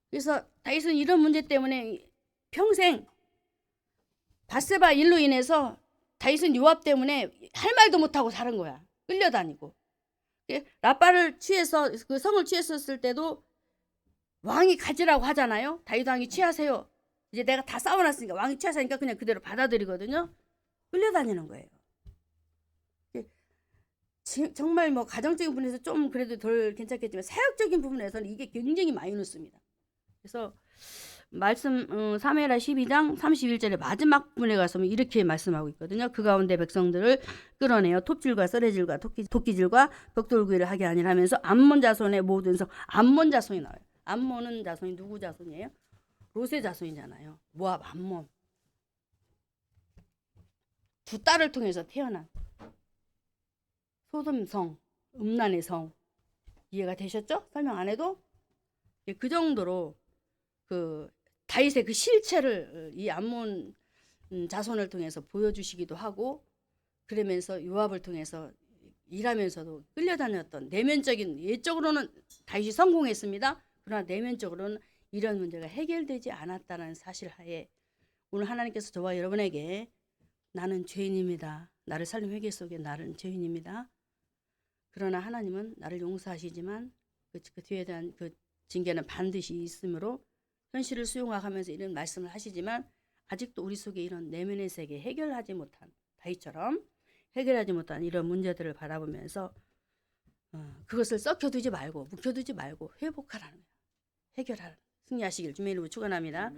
그래서 다윗은 이런 문제 때문에 평생 밧세바 일로 인해서 다윗은 요압 때문에 할 말도 못하고 사는 거야. 끌려다니고. 라빠를 취해서 그 성을 취했었을 때도 왕이 가지라고 하잖아요. 다윗 왕이 취하세요. 이제 내가 다 싸워놨으니까 왕이 취하세니까 그냥 그대로 받아들이거든요. 끌려다니는 거예요. 정말 뭐 가정적인 부분에서 좀 그래도 덜 괜찮겠지만 사역적인 부분에서는 이게 굉장히 마이너스입니다. 그래서 말씀 사무엘하 12장 31절의 마지막 부분에 가서 이렇게 말씀하고 있거든요. 그 가운데 백성들을 끌어내어 톱질과 썰해질과 도끼질과 벽돌구이를 하게 아니라 하면서 암몬 자손의 모든 성, 암몬 자손이 나와요. 암몬은 자손이 누구 자손이에요? 롯의 자손이잖아요. 모압 암몬. 두 딸을 통해서 태어난 소돔 성, 음란의 성. 이해가 되셨죠? 설명 안 해도? 그 정도로 그 다윗의 그 실체를 이 암몬 자손을 통해서 보여주시기도 하고 그러면서 요압을 통해서 일하면서도 끌려다녔던 내면적인 외적으로는 다윗이 성공했습니다. 그러나 내면적으로는 이런 문제가 해결되지 않았다는 사실하에 오늘 하나님께서 저와 여러분에게 나는 죄인입니다. 나를 살린 회개 속에 나는 죄인입니다. 그러나 하나님은 나를 용서하시지만 그 뒤에 대한 그 징계는 반드시 있으므로 현실을 수용하면서 이런 말씀을 하시지만 아직도 우리 속에 이런 내면의 세계 해결하지 못한 다윗처럼 해결하지 못한 이런 문제들을 바라보면서 그것을 썩혀두지 말고 묵혀두지 말고 회복하라는 거예요. 해결하라. 승리하시길 주님의 이름으로 축원합니다.